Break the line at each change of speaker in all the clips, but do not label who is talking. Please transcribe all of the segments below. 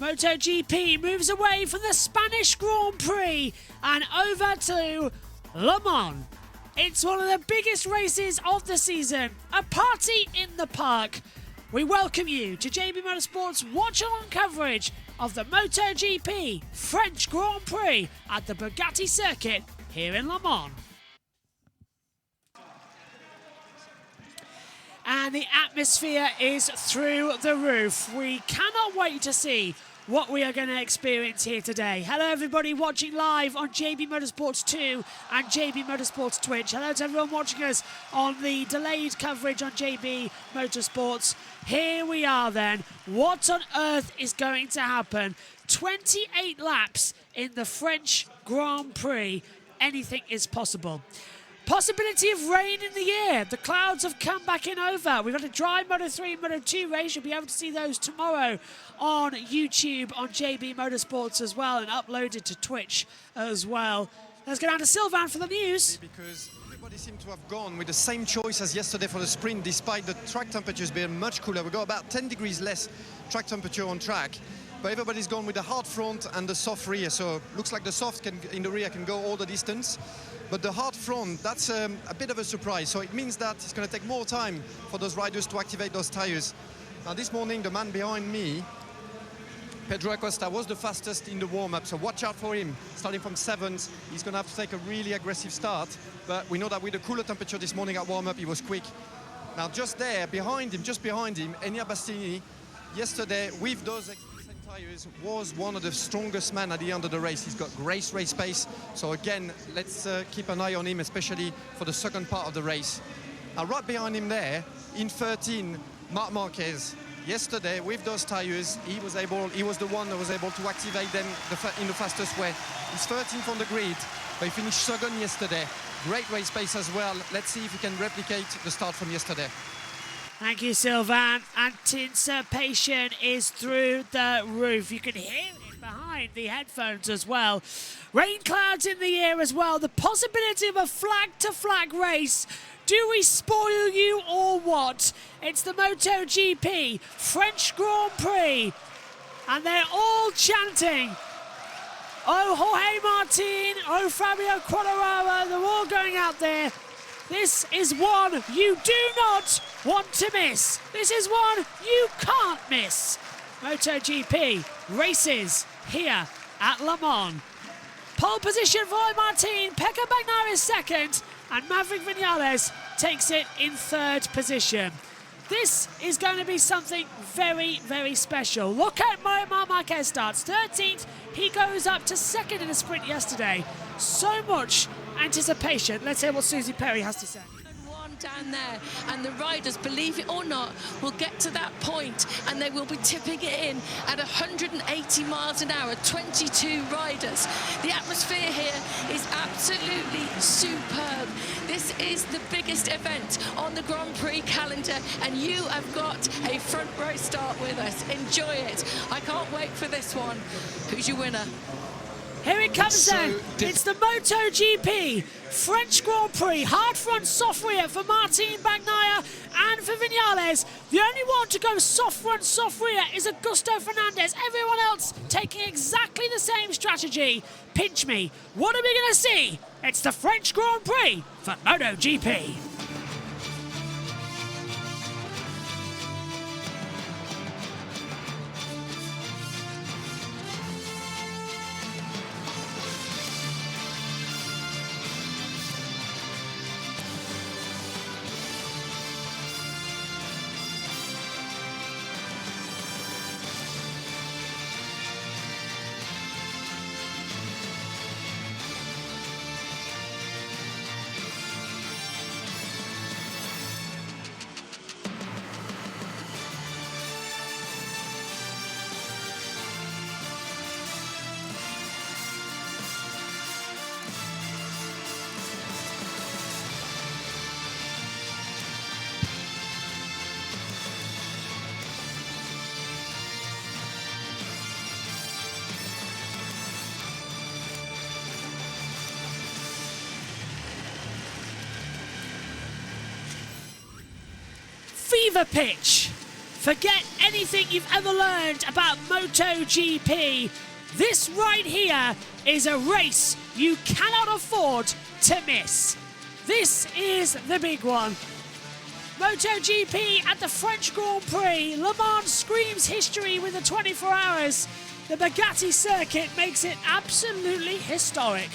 MotoGP moves away from the Spanish Grand Prix and over to Le Mans. It's one of the biggest races of the season, a party in the park. We welcome you to JB Motorsports watch-along coverage of the MotoGP French Grand Prix at the Bugatti circuit here in Le Mans. And the atmosphere is through the roof. We cannot wait to see what we are going to experience here today. Hello everybody watching live on JB Motorsports 2 and JB Motorsports Twitch. Hello to everyone watching us on the delayed coverage on JB Motorsports. Here we are then. What on earth is going to happen? 28 laps in the French Grand Prix. Anything is possible. Possibility of rain in the air. The clouds have come back in over. We've got a dry Moto3 and Moto2 race. You'll be able to see those tomorrow on YouTube on JB Motorsports as well and uploaded to Twitch as well. Let's go down to Sylvain for the news.
Because everybody seemed to have gone with the same choice as yesterday for the sprint, despite the track temperatures being much cooler. We got about 10 degrees less track temperature on track. But everybody's gone with the hard front and the soft rear. So looks like the soft in the rear can go all the distance. But the hard front, that's a bit of a surprise. So it means that it's going to take more time for those riders to activate those tires. Now this morning, the man behind me, Pedro Acosta, was the fastest in the warm-up. So watch out for him. Starting from 7th, he's going to have to take a really aggressive start. But we know that with the cooler temperature this morning at warm-up, he was quick. Now just there, behind him, just behind him, Enia Bastianini, yesterday with those tires was one of the strongest men at the end of the race. He's got great race pace. So again, let's keep an eye on him, especially for the second part of the race. Now right behind him there, in 13, Marc Marquez. Yesterday, with those tires, he was the one that was able to activate them in the fastest way. He's 13th on the grid, but he finished second yesterday. Great race pace as well. Let's see if he can replicate the start from yesterday.
Thank you, Sylvain. Anticipation is through the roof. You can hear it behind the headphones as well. Rain clouds in the air as well. The possibility of a flag-to-flag race. Do we spoil you or what? It's the MotoGP French Grand Prix. And they're all chanting, oh, Jorge Martin, oh, Fabio Quartararo. They're all going out there. This is one you do not want to miss. This is one you can't miss. MotoGP races here at Le Mans. Pole position for Martin, Pecco Bagnaia is second, and Maverick Vinales takes it in third position. This is going to be something very, very special. Look at Marc Marquez starts 13th. He goes up to second in the sprint yesterday. So much anticipation. Let's hear what Susie Perry has to say.
Down there, and the riders, believe it or not, will get to that point and they will be tipping it in at 180 miles an hour, 22 riders. The atmosphere here is absolutely superb. This is the biggest event on the Grand Prix calendar, and you have got a front row start with us. Enjoy it. I can't wait for this one. Who's your winner?
Here it comes then. It's the MotoGP French Grand Prix. Hard front, soft rear for Martin Bagnaia and for Vinales. The only one to go soft front, soft rear is Augusto Fernandez. Everyone else taking exactly the same strategy. Pinch me. What are we going to see? It's the French Grand Prix for MotoGP. Fever pitch Forget anything you've ever learned about MotoGP. This right here is a race you cannot afford to miss. This is the big one. MotoGP at the French Grand Prix. Le Mans screams history with the 24 hours. The Bugatti circuit makes it absolutely historic.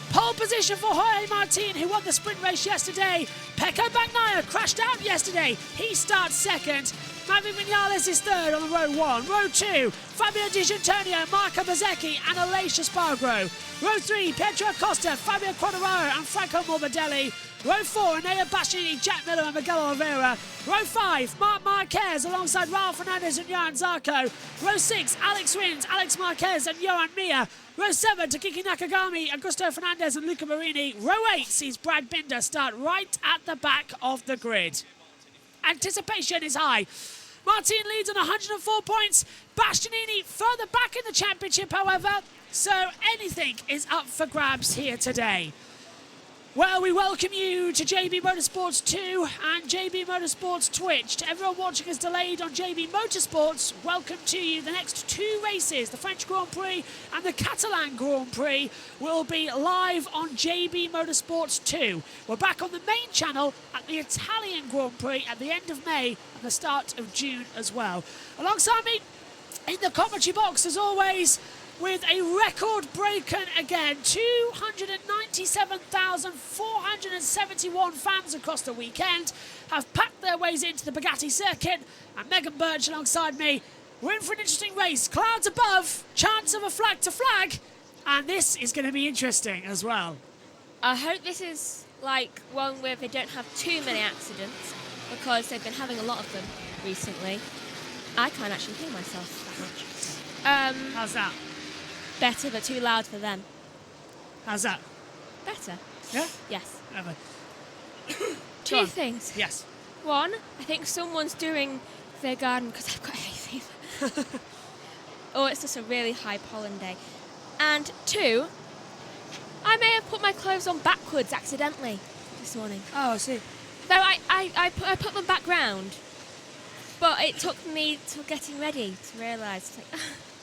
Pole position for Jorge Martin, who won the sprint race yesterday. Pecco Bagnaia crashed out yesterday. He starts second. Maverick Vinales is third on row 1. Row 2, Fabio Di Giannantonio, Marco Bezzecchi and Aleix Espargaro. Row 3, Pietro Acosta, Fabio Quartararo and Franco Morbidelli. Row 4, Enea Bastianini, Jack Miller and Miguel Oliveira. Row 5, Marc Marquez alongside Raul Fernandez and Johan Zarco. Row 6, Alex Rins, Alex Marquez and Johan Mir. Row 7, Takiki Nakagami, Augusto Fernandez and Luca Marini. Row 8 sees Brad Binder start right at the back of the grid. Anticipation is high. Martin leads on 104 points. Bastianini further back in the championship, however, so anything is up for grabs here today. Well, we welcome you to JB Motorsports 2 and JB Motorsports Twitch. To everyone watching us delayed on JB Motorsports, welcome to you. The next 2 races, the French Grand Prix and the Catalan Grand Prix, will be live on JB Motorsports 2. We're back on the main channel at the Italian Grand Prix at the end of May and the start of June as well. Alongside me in the commentary box, as always, with a record broken again, 297,471 fans across the weekend have packed their ways into the Bugatti circuit, and Megan Birch alongside me. We're in for an interesting race. Clouds above, chance of a flag to flag, and this is going to be interesting as well.
I hope this is like one where they don't have too many accidents, because they've been having a lot of them recently. I can't actually hear myself that much.
How's that?
Better, but too loud for them.
How's that?
Better.
Yeah?
Yes.
Whatever.
Two things.
Yes.
One, I think someone's doing their garden because I've got hay fever. Or it's just a really high pollen day. And 2, I may have put my clothes on backwards accidentally this morning.
Oh, I see.
So I put them back round, but it took me till getting ready to realise, like,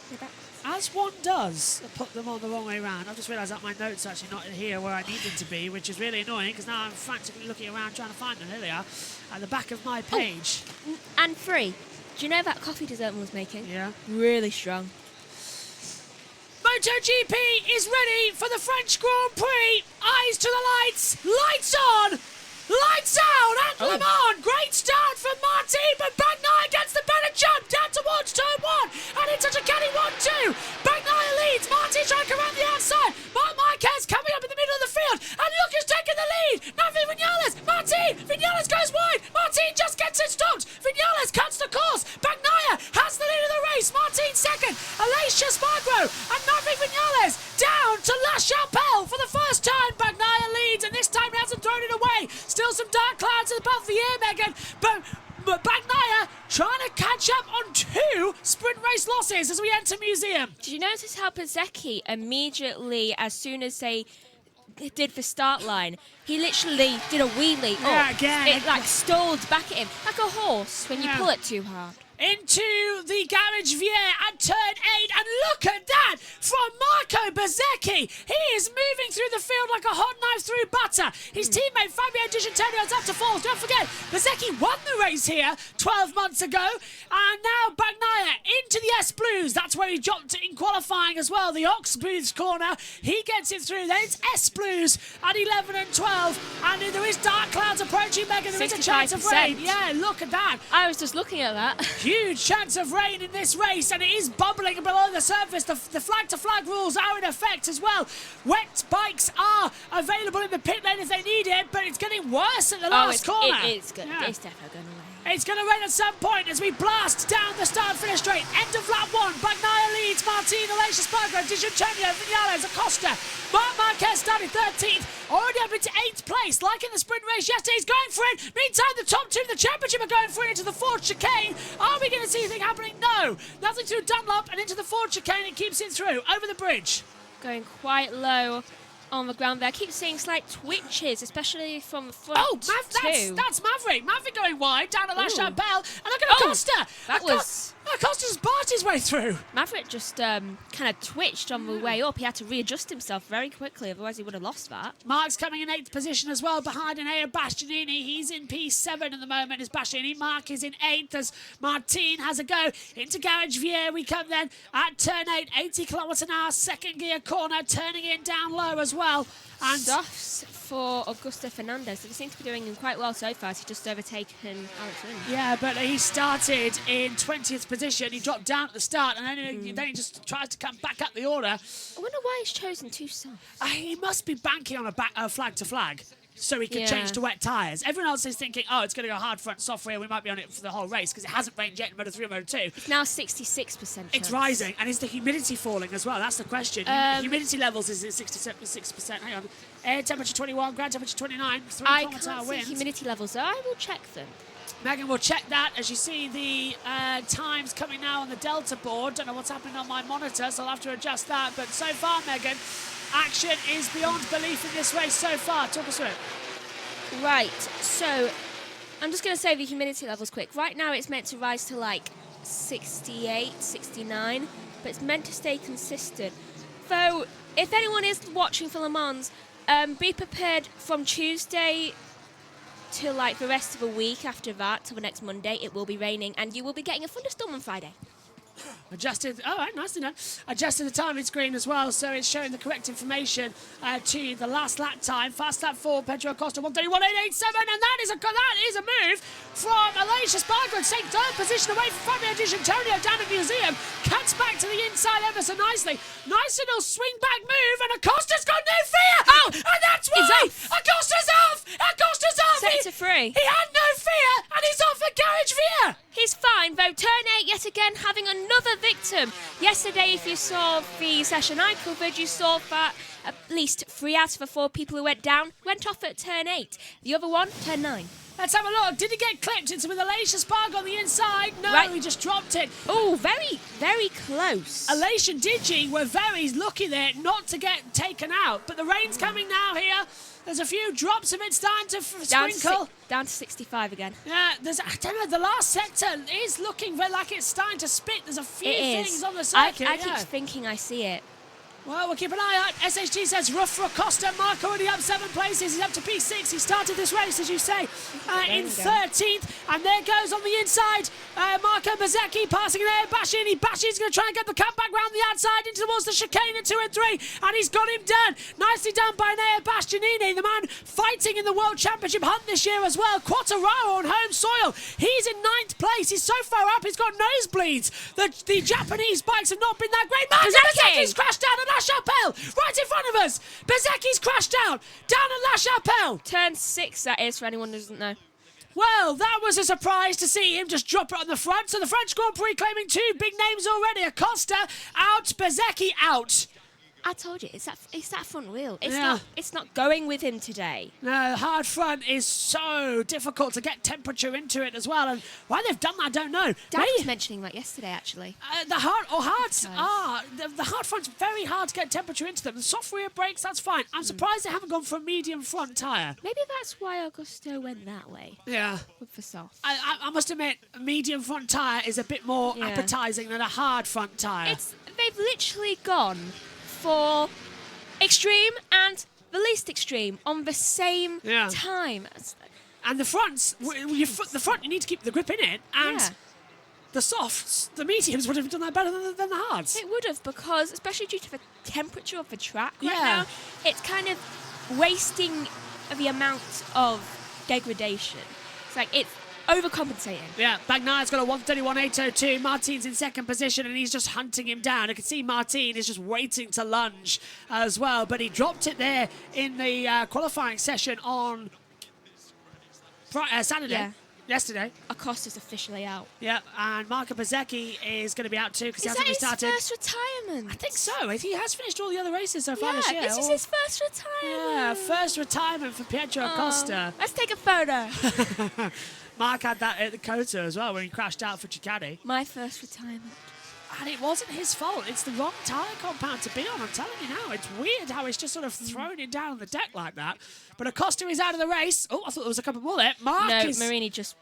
they're backwards.
As one does, put them on the wrong way around. I've just realised that my notes are actually not here where I need them to be, which is really annoying because now I'm frantically looking around trying to find them. Here they are, at the back of my page.
Oh, and 3, do you know that coffee dessert one was making?
Yeah.
Really strong.
MotoGP is ready for the French Grand Prix. Eyes to the lights. Lights on. Lights out. And Le Mans. Great start from Martin, but Bagnaia gets the better jump down towards turn 1. And into Ducati 1-2. Bagnaia leads. Martin trying to come around the outside. Marc Marquez coming up in the middle of the field. And look who's taking the lead. Maverick Vinales. Martin. Vinales goes wide. Martin just gets it stopped. Vinales cuts the course. Bagnaia has the lead of the race. Martin second. Aleix Espargaro and Maverick Vinales down to La Chapelle for the first time. Bagnaia leads, and this time he hasn't thrown it away. Still some dark clouds above the air, Megan, but Bagnaia trying to catch up on 2 sprint race losses as we enter museum.
Did you notice how Bezzecchi immediately, as soon as they did the start line, he literally did a wheelie up.
Again.
It like stalled back at him, like a horse when you pull it too hard.
Into the Garage Vier at turn 8, and look at that from Marco Bezzecchi. He is moving through the field like a hot knife through butter. His teammate Fabio Di Giannantonio is up to 4th. Don't forget, Bezzecchi won the race here 12 months ago, and now Bagnaia into the S Blues. That's where he dropped in qualifying as well. The Ox Blues corner, he gets it through. Then it's S Blues at 11 and 12, and there is dark clouds approaching, Megan. There is a chance of rain. Yeah, look at that.
I was just looking at that.
Huge chance of rain in this race, and it is bubbling below the surface. The flag-to-flag rules are in effect as well. Wet bikes are available in the pit lane if they need it, but it's getting worse at the last corner.
It's good. Yeah. It's definitely going to rain.
It's going to rain at some point as we blast down the start-finish straight. End of lap 1. Bagnaia leads. Martin, Aleix Espargaro, Di Giannantonio, Vinales, Acosta. Marc Marquez starting 13th. Already up into 8th place. Like in the sprint race yesterday, he's going for it. Meantime, the top 2 in the championship are going for it into the 4th chicane. Are we going to see anything happening? No. Nothing through Dunlop and into the 4th chicane. It keeps it through. Over the bridge.
Going quite low on the ground there. I keep seeing slight twitches, especially from the front.
Oh, that's Maverick. Maverick going wide down at La Chapelle. And look at Acosta. Acosta's barred his way through.
Maverick just kind of twitched on the way up. He had to readjust himself very quickly, otherwise he would have lost that.
Mark's coming in 8th position as well, behind Enea Bastianini. He's in P7 at the moment as Bastianini. Mark is in 8th as Martin has a go into Garage Vier. We come then at turn 8, 80 kilometres an hour, second gear corner, turning in down low as well. And
Softs for Augusto Fernandez. They seem to be doing quite well so far. He's just overtaken Alex Lynn.
yeah, but he started in 20th position. He dropped down at the start, and then he just tries to come back up the order.
I wonder why he's chosen two softs.
He must be banking on a flag to flag, so he can
Yeah.
change to wet tyres. Everyone else is thinking, oh, it's going to go hard front, soft rear. We might be on it for the whole race because it hasn't rained yet in Moto 3 and Moto 2.
It's now 66%.
It's rising, and is the humidity falling as well? That's the question. Humidity levels is at 67%. Hang on. Air temperature 21, ground temperature 29, 3
I
kilometre hour
can't see
winds.
humidity levels, so I will check them.
Megan will check that as you see the times coming now on the Delta board. Don't know what's happening on my monitor, so I'll have to adjust that. But so far, Megan, action is beyond belief in this race so far. Talk us through it.
Right, so I'm just going to say the humidity levels quick. Right now it's meant to rise to like 68, 69, but it's meant to stay consistent. So if anyone is watching for Le Mans, be prepared from Tuesday to like the rest of the week after that, till the next Monday, it will be raining and you will be getting a thunderstorm on Friday.
Adjusted, all right, nicely done. Adjusted the timing screen as well, so it's showing the correct information to the last lap time. Fast lap for Pedro Acosta, 1:31.887, and that is a move from Alicia Spargo, take third position away from Fabio Di Giannantonio down at Museum. Cuts back to the inside ever so nicely. Nice little swing back move, and Acosta's got no fear. Oh, and that's why Acosta's off. Acosta's off.
Set it to free.
He had no fear, and he's off at Garage Vier.
He's fine, though. Turn 8 yet again having another victim. Yesterday, if you saw the session I covered, you saw that at least 3 out of the 4 people who went down went off at turn 8. The other one, turn 9.
Let's have a look. Did he get clipped? It's with Alicia Spargo on the inside. No,
Right.
he just dropped it.
Oh, very, very close.
Alicia and Digi were very lucky there not to get taken out. But the rain's coming now here. There's a few drops of it starting to sprinkle.
Down to 65 again.
Yeah, I don't know, the last sector is looking very like it's starting to spit. There's a few things on the circuit.
I keep thinking I see it.
Well, we'll keep an eye out. SHG says rough for Acosta. Mark already up 7 places. He's up to P6. He started this race, as you say, in 13th. And there goes on the inside, Marco Bezzecchi passing there. Bashi's going to try and get the cut back round the outside into towards the chicane at 2 and 3. And he's got him done. Nicely done by Nea Bastianini, the man fighting in the World Championship hunt this year as well. Quartararo on home soil. He's in 9th place. He's so far up, he's got nosebleeds. The Japanese bikes have not been that great. Marco Bezzecchi's crashed down at La Chapelle, right in front of us. Bezzecchi's crashed down at La Chapelle.
Turn 6, that is, for anyone who doesn't know.
Well, that was a surprise to see him just drop it on the front. So the French Grand Prix claiming 2 big names already. Acosta out, Bezzecchi out.
I told you, it's that front wheel.
Yeah.
It's not going with him today.
No, hard front is so difficult to get temperature into it as well. And why they've done that, I don't know.
Dad was mentioning that yesterday, actually.
The hard front's very hard to get temperature into them. The soft rear brakes, that's fine. I'm surprised they haven't gone for a medium front tyre.
Maybe that's why Augusto went that way.
Yeah.
With the soft.
I must admit, a medium front tyre is a bit more appetising than a hard front tyre.
They've literally gone for extreme and the least extreme on the same time.
And the fronts, the front, you need to keep the grip in it, and the softs, the mediums would have done that better than the hards.
It would have, because especially due to the temperature of the track right now, it's kind of wasting the amount of degradation. It's like it's overcompensating.
Yeah, Bagnaya's got a 1:31.802. Martin's in second position and he's just hunting him down. I can see Martin is just waiting to lunge as well, but he dropped it there in the qualifying session on Saturday. Yesterday.
Acosta's officially out.
Yeah, and Marco Bezzecchi is going to be out too because he hasn't restarted.
Is that his first retirement?
I think so. He has finished all the other races so far this year.
This is his first retirement.
Yeah, first retirement for Pietro Acosta.
Let's take a photo.
Mark had that at the Kota as well when he crashed out for Ducati.
My first retirement.
And it wasn't his fault. It's the wrong tyre compound to be on. I'm telling you now. It's weird how he's just sort of thrown it down on the deck like that. But Acosta is out of the race. Oh, I thought there was a couple more there.
Marini just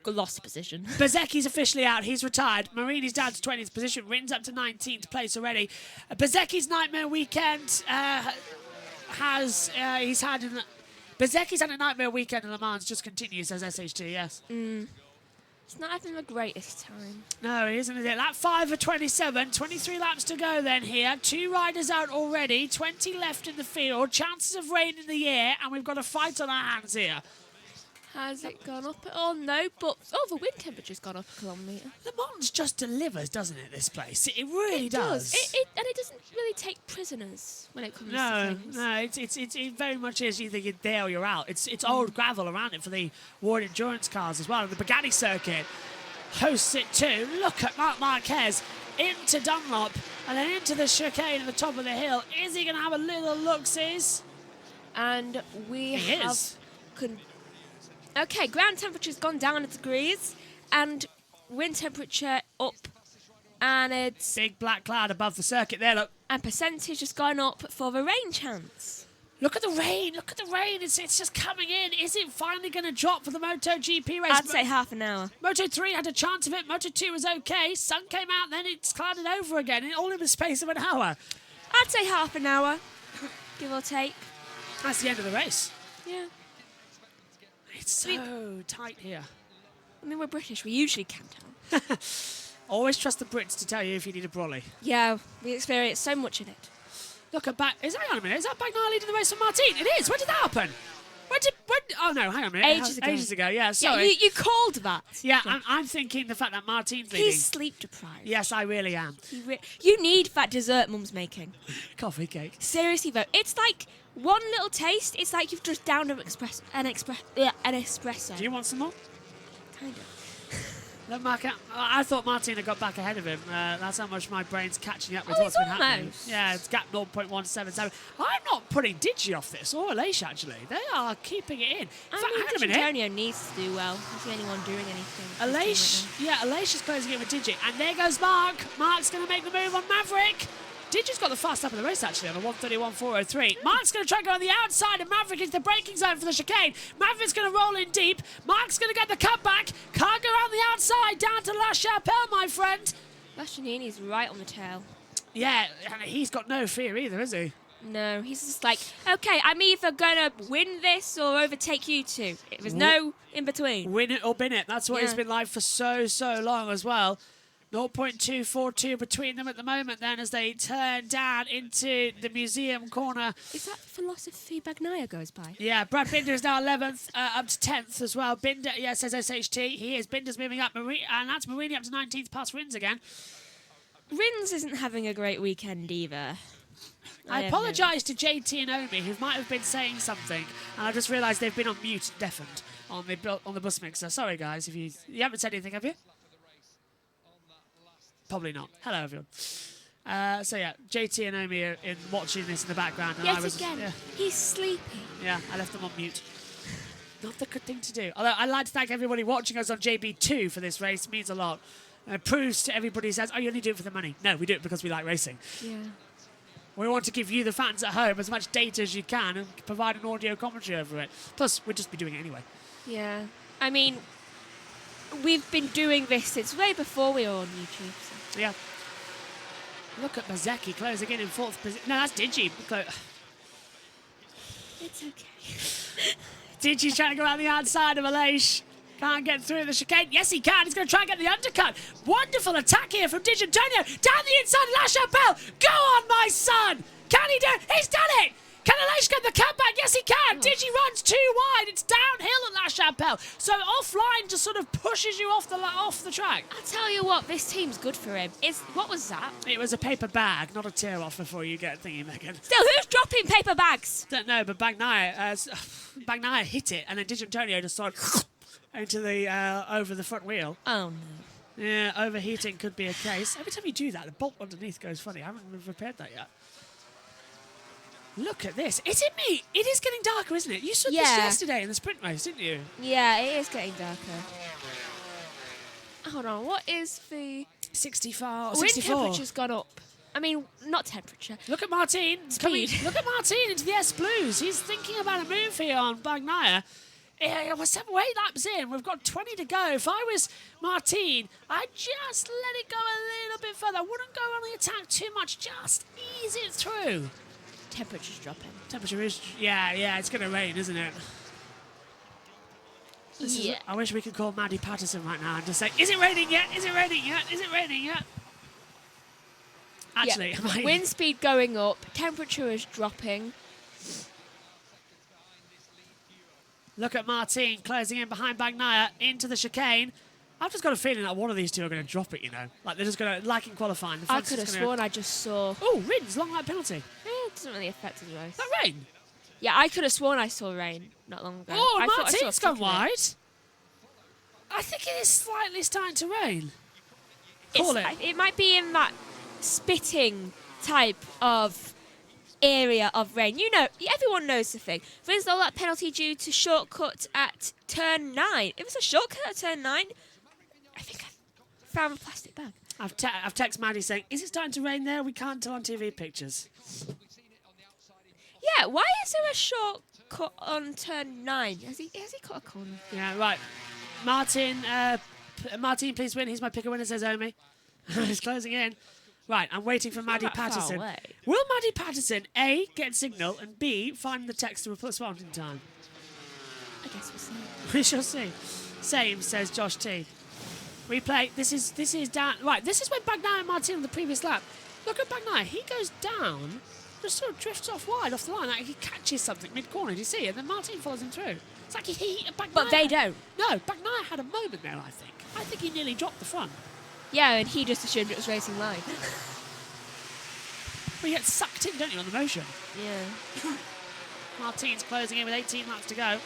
lost position.
Bezecchi's officially out. He's retired. Marini's down to 20th position. Rin's up to 19th place already. Bezecchi's nightmare weekend Bezecchi's had a nightmare weekend in Le Mans. Just continues as SH2, yes.
It's not having the greatest time.
No, he isn't, is it? Lap 5 of 27. 23 laps to go then here. 2 riders out already. 20 left in the field. Chances of rain in the air. And we've got a fight on our hands here.
Has it gone up at all? No, but the wind temperature's gone up a kilometre.
Le Mans just delivers, doesn't it, this place? It really does.
And it doesn't really take prisoners when it comes to things.
No, it very much is either you're there or you're out. It's old gravel around it for the World Endurance cars as well. And the Bugatti circuit hosts it too. Look at Marc Marquez into Dunlop and then into the chicane at the top of the hill. Is he going to have a little look-sees?
And Okay, ground temperature's gone down a degrees and wind temperature up, and it's...
Big black cloud above the circuit there, look.
And percentage has gone up for the rain chance.
Look at the rain, it's just coming in. Is it finally going to drop for the MotoGP race?
I'd say half an hour.
Moto3 had a chance of it, Moto2 was okay, sun came out, then it's clouded over again, all in the space of an hour.
I'd say half an hour, give or take.
That's the end of the race.
Yeah.
It's so tight here.
I mean, we're British. We usually can tell.
Always trust the Brits to tell you if you need a brolly.
Yeah, we experience so much of it.
Look at back. Hang on a minute. Is that Bagnaia leading the race from Martin? It is. When did that happen? Oh no, hang on a minute. Ages ago. Yeah, sorry.
Yeah, you called that.
Yeah, I'm thinking the fact that Martin's leading.
He's sleep deprived.
Yes, I really am.
You need that dessert Mum's making.
Coffee cake.
Seriously though, it's like one little taste. It's like you've just downed an espresso.
Do you want some more?
Kind of.
Look, Mark, I thought Martin had got back ahead of him. That's how much my brain's catching up with
Oh,
what's been happening.
almost.
Yeah, it's gap 0.177. I'm not putting Digi off this, or Aleix actually. They are keeping it in.
I
hang on a
mean,
minute.
Antonio needs to do well. He's the only one doing anything.
Aleix is closing it with Digi. And there goes Mark. Mark's going to make the move on Maverick. Digi's got the fast lap of the race, actually, on a 1:31.403. Mark's going to try and go on the outside, and Maverick into the braking zone for the chicane. Maverick's going to roll in deep. Mark's going to get the cut back. Can't go around the outside, down to La Chapelle, my friend.
Bastianini's right on the tail.
Yeah, and he's got no fear either, is he?
No, he's just like, okay, I'm either going to win this or overtake you two. There's no in between.
Win it or bin it. That's what it's been like for so long as well. 0.242 between them at the moment then as they turn down into the museum corner.
Is that philosophy Bagnaia goes by?
Yeah, Brad Binder is now 11th, up to 10th as well. Binder, yeah, says SHT. He is. Binder's moving up, and that's Marini up to 19th past Rins again.
Rins isn't having a great weekend either.
I apologise to JT and Omi, who might have been saying something, and I just realised they've been on mute, deafened, on the bus mixer. Sorry, guys, if you haven't said anything, have you? Probably not. Hello, everyone. So yeah, JT and Omi are watching this in the background. And
Yet again, he's sleepy.
Yeah, I left them on mute. Not the good thing to do. Although I'd like to thank everybody watching us on JB2 for this race. It means a lot. It proves to everybody who says, oh, you only do it for the money. No, we do it because we like racing.
Yeah.
We want to give you, the fans at home, as much data as you can and provide an audio commentary over it. Plus, we'd just be doing it anyway.
Yeah. I mean, we've been doing this since way before we were on YouTube. So.
Yeah. Look at Bezecchi closing in 4th position. No, that's Digi.
It's okay.
Digi's trying to go out the outside of Aleix. Can't get through the chicane. Yes, he can. He's going to try and get the undercut. Wonderful attack here from Digi Antonio. Down the inside of La Chapelle. Go on, my son. Can he do it? He's done it. Can Aleix get the comeback? Yes, he can. Digi runs too wide. It's downhill at La Chapelle. So offline just sort of pushes you off the track.
I'll tell you what, this team's good for him. What was that?
It was a paper bag, not a tear off before you get thingy, Megan.
Still, who's dropping paper bags?
Don't know, but Bagnaia hit it, and then Digi Antonio just sort of into the over the front wheel.
Oh no.
Yeah, overheating could be a case. Every time you do that, the bolt underneath goes funny. I haven't repaired that yet. Look at this. Is it me? It is getting darker, isn't it? You saw this yesterday in the sprint race, didn't you?
Yeah, it is getting darker. Hold on, what is the...
64.
Wind temperature's gone up. I mean, not temperature.
Look at Martin.
Speed.
Look at Martin into the S Blues. He's thinking about a move here on Bagnaia. We're 8 laps in. We've got 20 to go. If I was Martin, I'd just let it go a little bit further. I wouldn't go on the attack too much. Just ease it through.
Temperature's dropping.
Temperature is... Yeah, it's going to rain, isn't it? I wish we could call Maddie Patterson right now and just say, is it raining yet? Is it raining yet? Is it raining yet? Actually,
wind speed going up, temperature is dropping.
Look at Martin closing in behind Bagnaia into the chicane. I've just got a feeling that one of these two are going to drop it, you know. Like they're just going to, like in qualifying.
I could have sworn I just saw...
Oh, Rins, long light penalty.
It doesn't really affect his race.
That rain?
Yeah, I could have sworn I saw rain not long ago.
Oh, Martin's gone wide. I think it is slightly starting to rain. Call it.
It might be in that spitting type of area of rain. You know, everyone knows the thing. For instance, all that penalty due to shortcut at turn 9. It was a shortcut at turn 9. I think I found a plastic bag.
I've texted Maddie saying, is it starting to rain there? We can't tell on TV pictures.
Yeah, why is there a shortcut on turn 9? Has he cut a corner?
Yeah, right. Martin, please win. He's my picker winner, says Omi. He's closing in. Right, I'm waiting for Maddie Patterson. Will Maddie Patterson, A, get signal, and B, find the text to respond in time?
I guess we'll see.
We shall see. Same, says Josh T. Replay. This is down. Right, this is when Bagnaia and Martin on the previous lap. Look at Bagnaia. He goes down, just sort of drifts off wide off the line. Like he catches something mid-corner. Do you see? And then Martin follows him through. It's like Bagnaia.
But they don't.
No, Bagnaia had a moment there, I think. I think he nearly dropped the front.
Yeah, and he just assumed it was racing line.
Well, you get sucked in, don't you, on the motion?
Yeah.
Martin's closing in with 18 laps to go.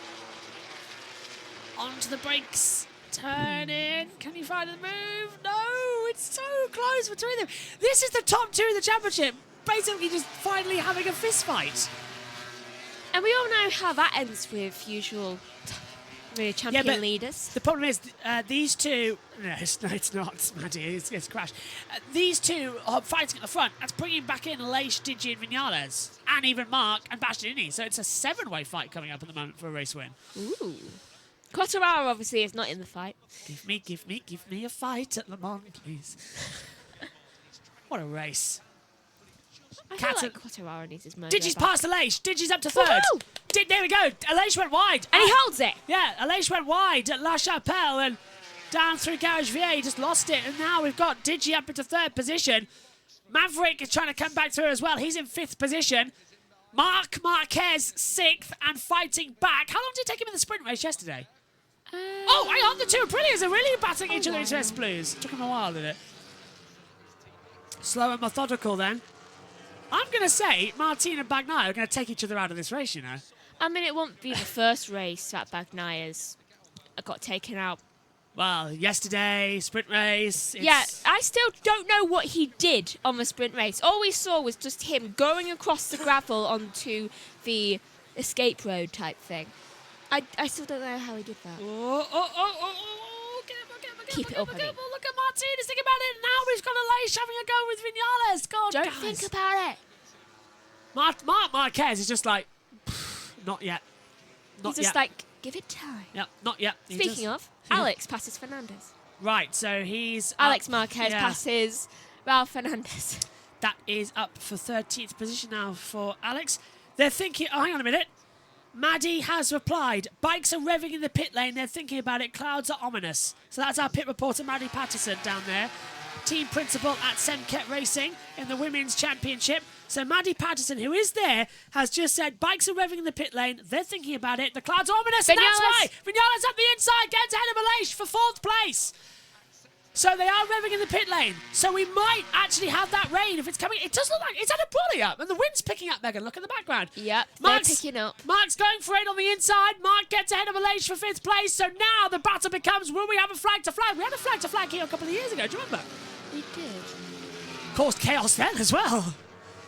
Onto the brakes. Turn in. Can he find the move? No, it's so close between them. This is the top two of the championship. Basically just finally having a fist fight.
And we all know how that ends with usual champion leaders.
The problem is these two... No, it's not, Maddie. It's crashed. These two are fighting at the front. That's bringing back in Leish, Digi and Vinales. And even Mark and Bastianini. So it's a 7-way fight coming up at the moment for a race win.
Ooh. Quartararo obviously is not in the fight.
Give me a fight at Le Mans, please. What a race.
I feel like Quartararo needs his mojo
Digi's
back.
past Leish. Digi's up to third. There we go. Leish went wide.
And he holds it.
Yeah, Leish went wide at La Chapelle and down through Garage Vier. He just lost it. And now we've got Digi up into third position. Maverick is trying to come back through as well. He's in 5th position. Marc Marquez 6th and fighting back. How long did it take him in the sprint race yesterday? Oh, hang on. The two Aprilias are really battling each other into S Blues. Took him a while, did it? Slow and methodical then. I'm going to say Martin and Bagnaia are going to take each other out of this race, you know.
I mean, it won't be the first race that Bagnaia's got taken out.
Well, yesterday, sprint race.
Yeah, I still don't know what he did on the sprint race. All we saw was just him going across the gravel onto the escape road type thing. I still don't know how he did that. Keep it up, honey.
Look at Martin, he's thinking about it. Now he's got a Leish having a go with Vinales. God,
don't
guys.
think about it.
Marc Marquez is just like, not yet.
He's just like, give it time.
Yeah, not yet.
Speaking of, Alex passes Fernandez.
Right, so he's
Alex Marquez passes Ralph Fernandez.
That is up for 13th position now for Alex. They're thinking, oh, hang on a minute. Maddie has replied. Bikes are revving in the pit lane. They're thinking about it. Clouds are ominous. So that's our pit reporter, Maddie Patterson, down there. Team principal at Semket Racing in the Women's Championship. So Maddie Patterson, who is there, has just said bikes are revving in the pit lane. They're thinking about it. The clouds are ominous, and that's why Vinales up the inside, gets ahead of Leish for 4th place. So they are revving in the pit lane. So we might actually have that rain if it's coming. It does look like it's had a brolly up, and the wind's picking up, Megan. Look at the background.
Yep, they're picking up.
Mark's going for it on the inside. Mark gets ahead of Leish for 5th place. So now the battle becomes, will we have a flag to flag? We had a flag to flag here a couple of years ago. Do you remember?
We did.
Caused chaos then as well.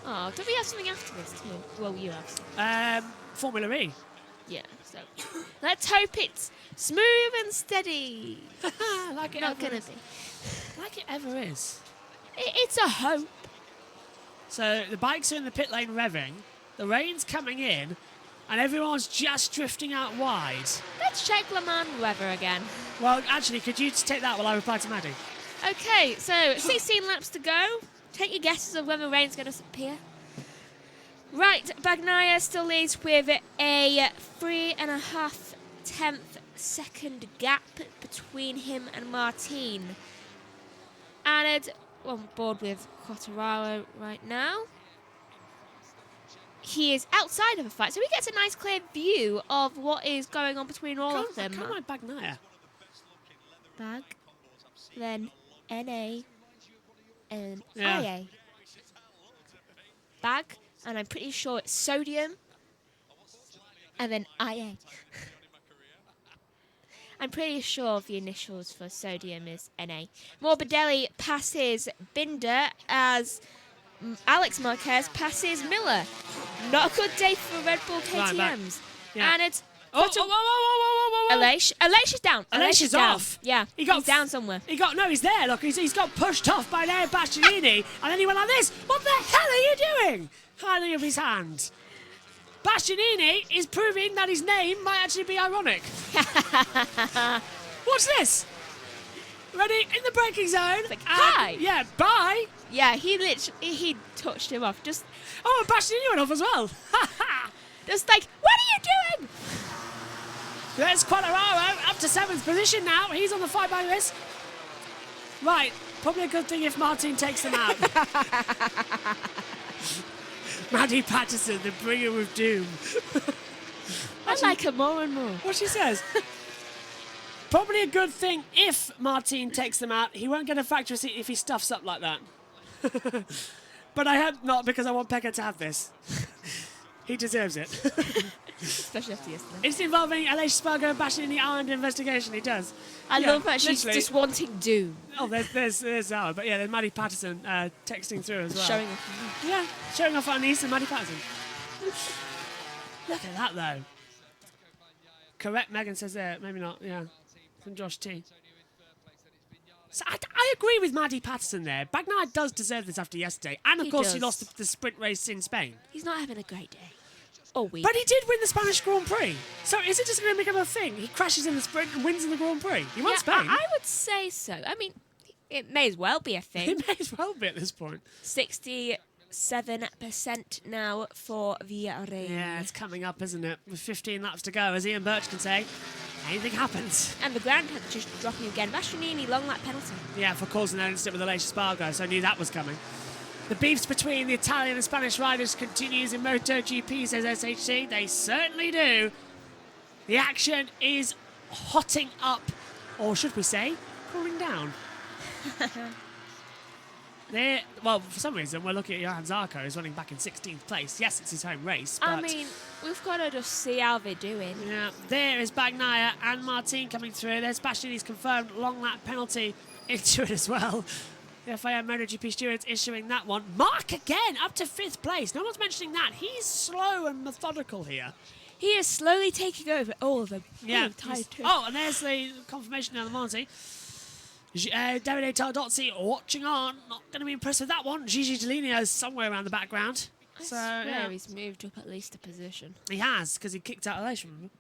Oh, don't we have something after this too? Well, you have something.
Formula E.
Yeah, so let's hope it's smooth and steady.
Like it
Not gonna be.
Like it ever is.
It's a hope.
So the bikes are in the pit lane revving, the rain's coming in, and everyone's just drifting out wide.
Let's check Le Mans weather again.
Well, actually, could you just take that while I reply to Maddie?
Okay, so 16 laps to go. Take your guesses of when the rain's going to appear. Right, Bagnaia still leads with a 3.5 second gap between him and Martin. And on board with Quartararo right now. He is outside of the fight, so he gets a nice clear view of what is going on between all of them.
Come on, Bagnaia.
Bag, then NA, and
Yeah.
IA. Bag, and I'm pretty sure it's sodium, and then IA. I'm pretty sure the initials for sodium is NA. Morbidelli passes Binder as Alex Marquez passes Miller. Not a good day for Red Bull KTMs.
Yeah.
And it's
Whoa.
Aleix is down.
Aleix is
down.
off.
Yeah,
He got
he's down somewhere.
He's there. Look, he's got pushed off by Leo Bastianini, and then he went like this. What the hell are you doing? Hiding of his hand. Bastianini is proving that his name might actually be ironic. What's this? Ready in the braking zone.
Like, hi.
Yeah, bye.
Yeah, he touched him off. Just
Oh, and Bastianini went off as well.
like, what are you doing?
There's Quartararo up to 7th position now. He's on the fight by this. Right, probably a good thing if Martin takes them out. Maddie Patterson, the bringer of doom.
I like her more and more.
What she says. Probably a good thing if Martin takes them out. He won't get a factory seat if he stuffs up like that. But I hope not, because I want Pekka to have this. He deserves it.
Especially after yesterday.
It's involving Aleix Spargo and Bastianini are under investigation. He does.
I
Yeah,
love that she's
literally.
just wanting doom.
Oh, there's Zara. But yeah, there's Maddie Patterson texting through as well.
Showing off.
Yeah, showing off our niece and Maddie Patterson. Look at that, though. Correct, Megan says there. Maybe not, yeah. From Josh T. So I agree with Maddie Patterson there. Bagnaia does deserve this after yesterday. And, of course, he
does.
lost the sprint race in Spain.
He's not having a great day. Or week.
But he did win the Spanish Grand Prix. So is it just going to become a thing? He crashes in the sprint and wins in the Grand Prix. He won Spain.
I would say so. I mean, it may as well be a thing.
It may as well be at this point.
67% now for the rain.
Yeah, it's coming up, isn't it? With 15 laps to go, as Ian Birch can say. Anything happens.
And the ground temperature's dropping again. Bastianini, long lap penalty.
Yeah, for causing that incident with Aleix Spargo, so I knew that was coming. The beefs between the Italian and Spanish riders continues in MotoGP, says SHC. They certainly do. The action is hotting up, or should we say, cooling down. Well, for some reason, we're looking at Johan Zarco, who's running back in 16th place. Yes, it's his home race, but...
I mean, we've got to just see how they're doing.
Yeah, there is Bagnaia and Martin coming through. There's Bastianini's confirmed long lap penalty into it as well. The FIM MotoGP stewards issuing that one. Mark again, up to 5th place. No one's mentioning that. He's slow and methodical here.
He is slowly taking over all of them.
Yeah.
I'm tired too.
Oh, and there's the confirmation on the Monty. Davide Tardozzi watching on. Not going to be impressed with that one. Gigi Dall'Igna is somewhere around the background.
I
So,
swear
yeah.
he's moved up at least a position.
He has, because he kicked out Aleix, remember?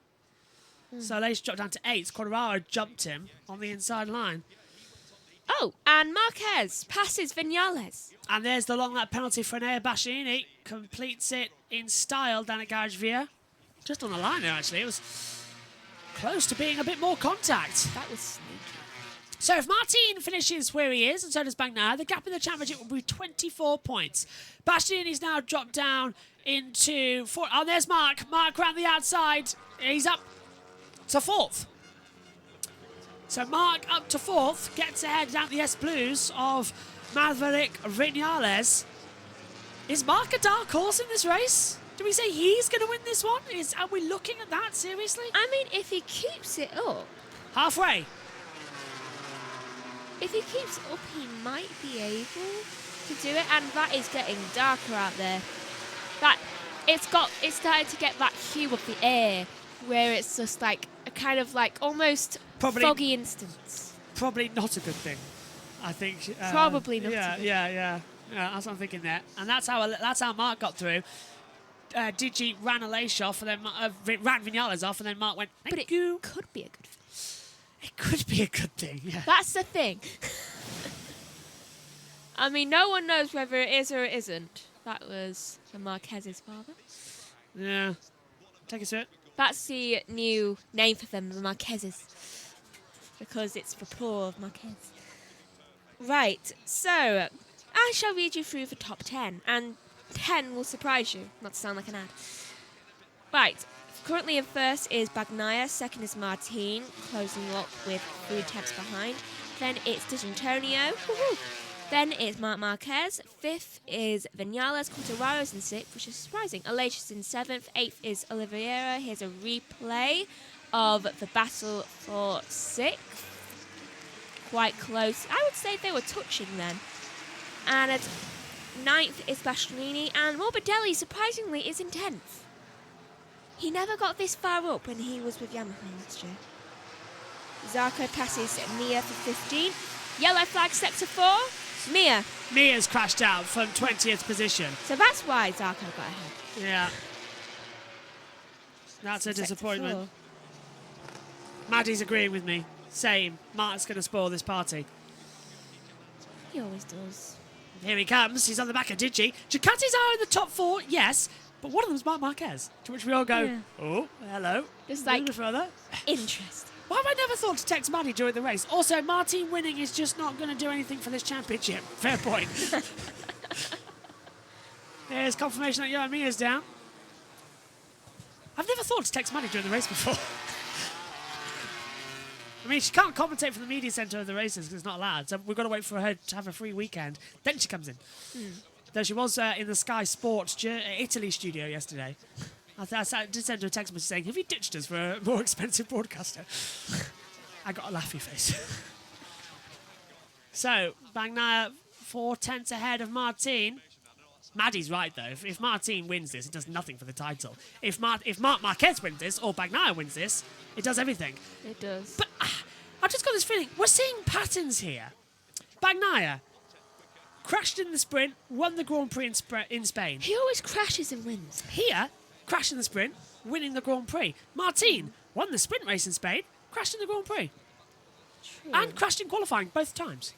So Aleix dropped down to 8th. Quartararo jumped him on the inside line.
Oh, and Marquez passes Vinales.
And there's the long lap penalty for Enea Bastianini. Completes it in style down at Garage Via. Just on the line there, actually. It was close to being a bit more contact.
That was sneaky.
So if Martin finishes where he is, and so does Bagnaia, the gap in the championship will be 24 points. Bastianini's now dropped down into 4. Oh, there's Mark. Mark around the outside. He's up to 4th. So Mark up to 4th, gets ahead down the S Blues of Maverick Vinales. Is Mark a dark horse in this race? Do we say he's going to win this one? Are we looking at that, seriously?
I mean, if he keeps it up,
Halfway.
he might be able to do it. And that is getting darker out there. It's started to get that hue of the air, where it's just like a kind of like almost foggy instance.
Probably not a good thing. I think
Probably not
Yeah,
even.
yeah. That's what I'm thinking there, and that's how Mark got through. Digi ran Aleix off, and then ran Vinales off, and then Mark went,
But
"Thank
it
you."
could be a good thing.
It could be a good thing. Yeah.
That's the thing. I mean, no one knows whether it is or it isn't. That was the Marquez's father.
Yeah. Take a sip.
That's the new name for them, the Marquezes. Because it's the plural of Marquez. Right, so I shall read you through the top 10. And 10 will surprise you, not to sound like an ad. Right, currently in first is Bagnaia, second is Martin, closing up with 3 tenths behind. Then it's D'Antonio. Woohoo! Then it's Marc Marquez. 5th is Vinales. Quartararo's in 6th, which is surprising. Aleix is in 7th. 8th is Oliveira. Here's a replay of the battle for 6th. Quite close. I would say they were touching then. And at 9th is Bastianini. And Morbidelli, surprisingly, is in 10th. He never got this far up when he was with Yamaha last year. Zarco passes Mia for 15th. Yellow flag sector 4.
Mia's crashed out from 20th position.
So that's why Zarco got ahead.
Yeah. That's a
Sector
disappointment.
4.
Maddie's agreeing with me. Same. Mark's going to spoil this party.
He always does.
Here he comes. He's on the back of Digi. Ducatis are in the top 4, yes, but one of them's Marc Marquez. To which we all go,
Yeah.
oh, hello.
Just
A
like
little further.
interest.
Why have I never thought to text Maddie during the race? Also, Martin winning is just not going to do anything for this championship. Fair point. There's confirmation that Johan Mia's down. I've never thought to text Maddie during the race before. I mean, she can't commentate from the media centre of the races because it's not allowed. So we've got to wait for her to have a free weekend. Then she comes in. Though she was in the Sky Sports Italy studio yesterday. I did send her a text message saying, have you ditched us for a more expensive broadcaster? I got a laughy face. So, Bagnaia 4 tenths ahead of Martin. Maddie's right, though. If Martin wins this, it does nothing for the title. If Marc Marquez wins this, or Bagnaia wins this, it does everything.
It does.
But I've just got this feeling, we're seeing patterns here. Bagnaia crashed in the sprint, won the Grand Prix in Spain.
He always crashes and wins.
Here, crashed in the sprint, winning the Grand Prix. Martin won the sprint race in Spain, crashed in the Grand Prix.
True.
And crashed in qualifying both times.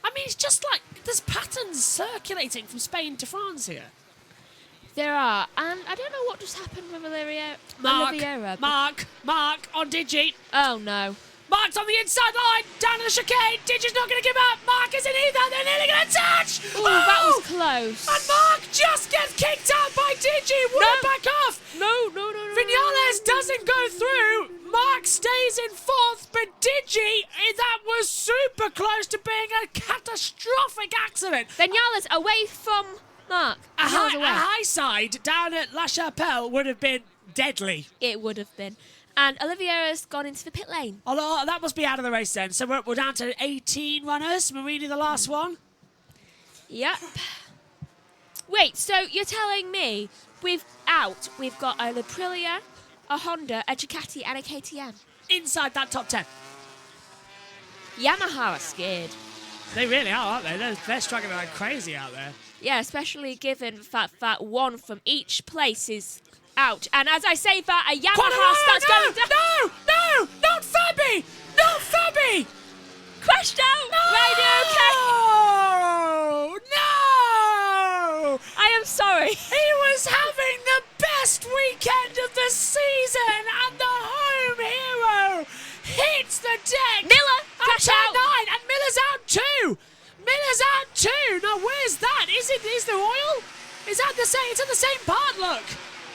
I mean, it's just like there's patterns circulating from Spain to France here.
There are. And I don't know what just happened with Oliveira. but-
Mark on Digi.
Oh, no.
Mark's on the inside line, down to the chicane. Digi's not going to give up. Mark isn't either. They're nearly going to touch.
Ooh, that was close.
And Mark just gets kicked out by Digi. Would back off.
No.
Vinales doesn't go through. Mark stays in 4th, but Digi, that was super close to being a catastrophic accident.
Vinales away from Mark.
A
Vinales away.
high side down at La Chapelle would have been deadly.
It would have been. And Oliveira's gone into the pit lane.
Although that must be out of the race then. So we're down to 18 runners. Marini, the last one.
Yep. Wait, so you're telling me we've got a Aprilia, a Honda, a Ducati, and a KTM?
Inside that top 10.
Yamaha are scared.
They really are, aren't they? They're struggling like crazy out there.
Yeah, especially given the fact that one from each place is out. And as I say that, a Yamaha starts going down.
No! Not Fabi! Not Fabi!
Crashed out!
No!
Radio okay.
No!
I am sorry.
He was having the best weekend of the season, and the home hero hits the deck.
Miller, crash
at
out.
9, and Miller's out too. Miller's out too. Now where's that? Is there oil? Is that the same? It's at the same part. Look,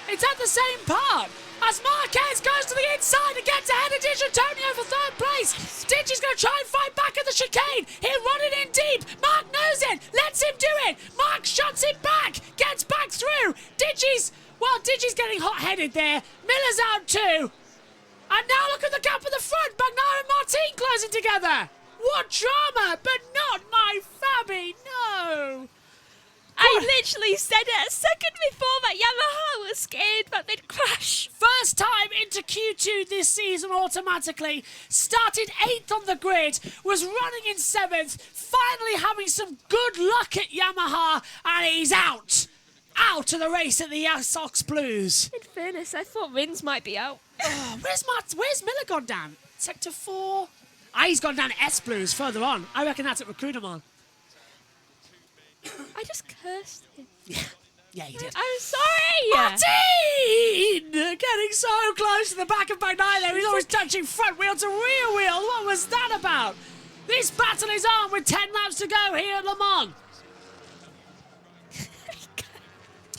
it's at the same part. As Marquez goes to the inside and gets ahead of D'Antonio for 3rd place. Digi's going to try and fight back at the chicane. He'll run it in deep. Mark knows it. Lets him do it. Mark shuts it back. Gets back through. Digi's getting hot-headed there. Miller's out too. And now look at the gap at the front. Bagnaia and Martin closing together. What drama, but not my Fabi, no.
I literally said it a second before that Yamaha was scared that they'd crash.
First time into Q2 this season automatically. Started 8th on the grid. Was running in 7th. Finally having some good luck at Yamaha. And he's out. Out of the race at the Sox Blues.
In fairness, I thought Rins might be out.
Oh, where's Miller gone down? Sector 4? He's gone down S Blues further on. I reckon that's at Recruiterman.
I just cursed him.
Yeah, you did.
I'm sorry!
Martin! Getting so close to the back of Bagnaia there. He's always touching front wheel to rear wheel. What was that about? This battle is on with 10 laps to go here at Le Mans.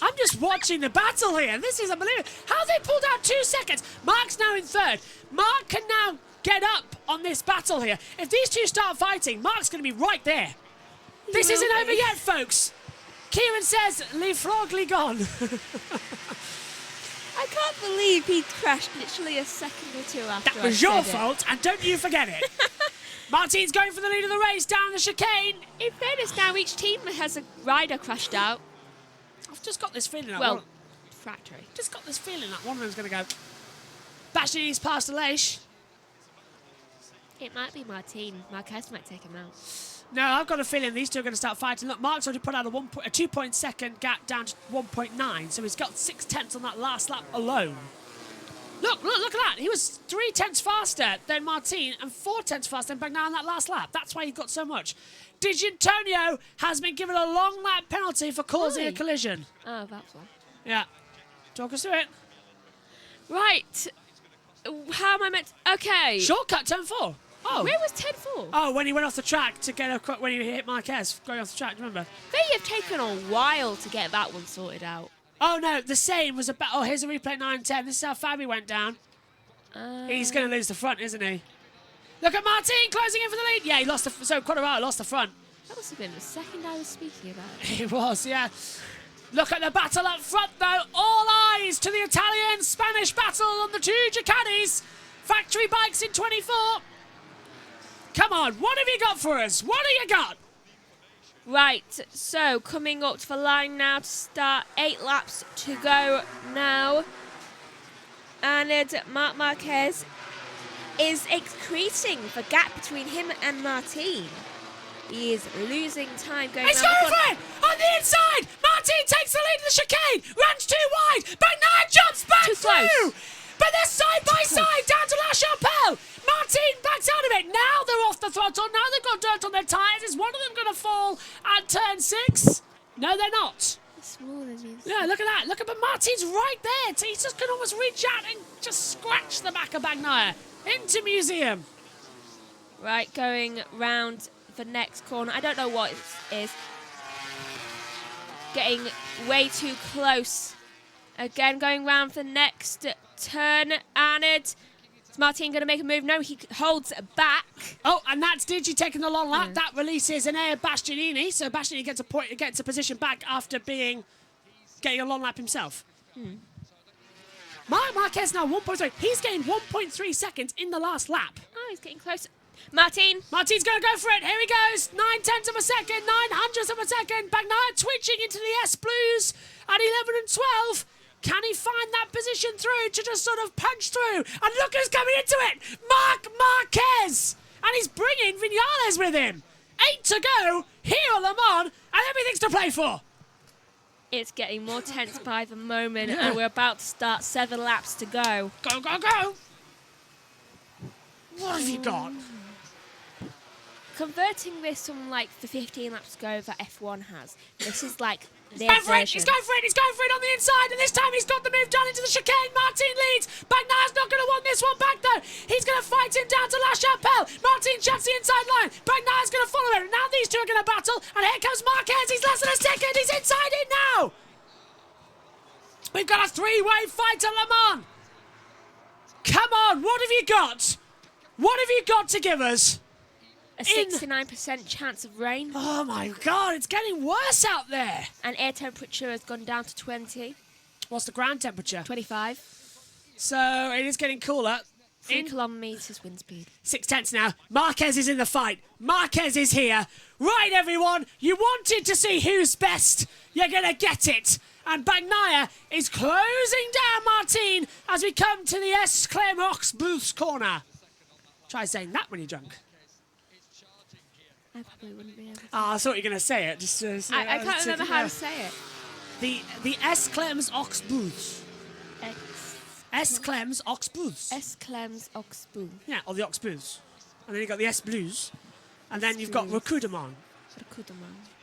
I'm just watching the battle here. This is unbelievable. How they pulled out 2 seconds. Mark's now in 3rd. Mark can now get up on this battle here. If these two start fighting, Mark's going to be right there. This isn't over yet, folks. Kieran says, "Le Frogly gone."
I can't believe he crashed literally a second or two after
That was your fault, and don't you forget it. Martin's going for the lead of the race down the chicane.
In fairness, now each team has a rider crashed out.
I've just got this feeling.
Well, factory.
Just got this feeling that one of them's going to go. Bastianini's past Aleix.
It might be Martin. Marquez might take him out.
No, I've got a feeling these two are going to start fighting. Look, Mark's already put out a 2-point-second gap down to 1.9, so he's got 6/10 on that last lap alone. Look at that. He was 3/10 faster than Martin and 4/10 faster than Bagnaia on that last lap. That's why he got so much. Antonio has been given a long lap penalty for causing a collision.
Oh, that's why.
Yeah. Talk us through it.
Right. How am I meant to... Okay.
Shortcut, turn 4. Oh.
Where was 10-4?
Oh, when he went off the track to get when he hit Marquez going off the track, do you remember?
They have taken a while to get that one sorted out.
Oh, no, the same was about... Oh, here's a replay 9-10. This is how Fabi went down. He's going to lose the front, isn't he? Look at Martin closing in for the lead. Yeah, he lost the... So, Quadraro lost the front.
That must have been the second I was speaking about.
It was, yeah. Look at the battle up front, though. All eyes to the Italian-Spanish battle on the two Ducatis. Factory bikes in 24. Come on, what have you got for us? What have you got?
Right, so coming up to the line now to start. 8 laps to go now. And Marc Marquez is increasing the gap between him and Martin. He is losing time going
He's
around
going for it! On the inside! Martin takes the lead of the chicane! Runs too wide! Bagnaia jumps back
Too
through!
close.
But they're side by side down to La Chapelle! Martin backs out of it! Now they're off the throttle, now they've got dirt on their tyres. Is one of them going to fall at turn 6? No, they're not.
Smaller than
Yeah, look at that. Look at, but Martin's right there. He just can almost reach out and just scratch the back of Bagnaia into museum.
Right, going round the next corner. I don't know what it is. Getting way too close. Again, going round the next turn. And is Martin going to make a move? No, he holds back.
Oh, and that's Digi taking the long lap. That releases an air Bastianini. So Bastianini gets a position back after getting a long lap himself. Marc Marquez now 1.3. He's gained 1.3 seconds in the last lap.
Oh, he's getting close. Martin's
going to go for it. Here he goes. 9/10 of a second, 900ths of a second. Bagnaia twitching into the S Blues at 11 and 12. Can he find that position through to just sort of punch through? And look who's coming into it. Marc Marquez. And he's bringing Vinales with him. 8 to go here at Le Mans, and everything's to play for.
It's getting more tense by the moment, and we're about to start 7 laps to go.
Go, go, go. What have you got?
Converting this from like the 15 laps to go that F1 has. This is like
He's going for it, he's going for it, he's going for it on the inside, and this time he's got the move down into the chicane. Martin leads. Bagnaia's not going to want this one back though. He's going to fight him down to La Chapelle. Martin checks the inside line. Bagnaia's going to follow him. Now these two are going to battle, and here comes Marquez. He's less than a second. He's inside it now. We've got a 3-way fight at Le Mans. Come on, what have you got? What have you got to give us?
A 69% chance of rain.
Oh my God, it's getting worse out there.
And air temperature has gone down to 20.
What's the ground temperature?
25.
So it is getting cooler.
3 kilometres wind speed.
6/10 now. Marquez is in the fight. Marquez is here. Right, everyone. You wanted to see who's best. You're going to get it. And Bagnaia is closing down Martin as we come to the S. Clermox Booth's corner. Try saying that when you're drunk.
I probably wouldn't be able to.
I thought you were going to say it.
I can't remember how to say it.
The S. Clems Ox Booths. S. Clems Ox Booths.
S. Clems Ox Booth.
Yeah, or the Ox Booths. And then you've got the S. Blues. And then you've got Recruitment.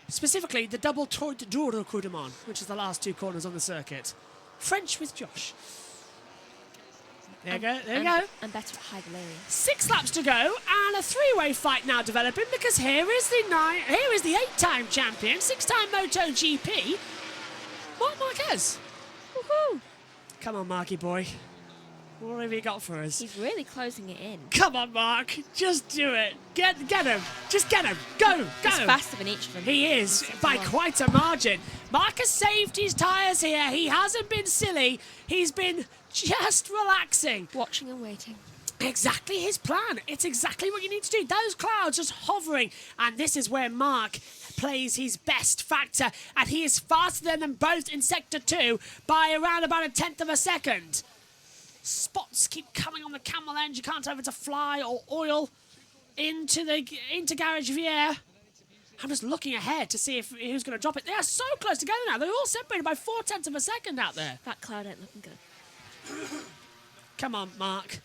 Specifically, the double Toit d'Or Recruitment, which is the last 2 corners on the circuit. French with Josh. There you go.
And better at high valerian.
6 laps to go, and a 3-way fight now developing because here is the 8-time champion, 6-time MotoGP, Marc Marquez.
Woohoo!
Come on, Marky boy. What have you got for us?
He's really closing it in.
Come on, Mark. Just do it. Get him. Just get him. Go.
He's faster than each of them.
He is, by quite a margin. Mark has saved his tyres here. He hasn't been silly. He's been just relaxing.
Watching and waiting.
Exactly his plan. It's exactly what you need to do. Those clouds just hovering. And this is where Mark plays his best factor. And he is faster than them both in Sector 2 by around about a 1/10 of a second. Spots keep coming on the camel end. You can't tell if it's a fly or oil into Garage Vier. I'm just looking ahead to see who's going to drop it. They are so close together now. They're all separated by 4/10 of a second out there.
That cloud ain't looking good.
Come on, Mark.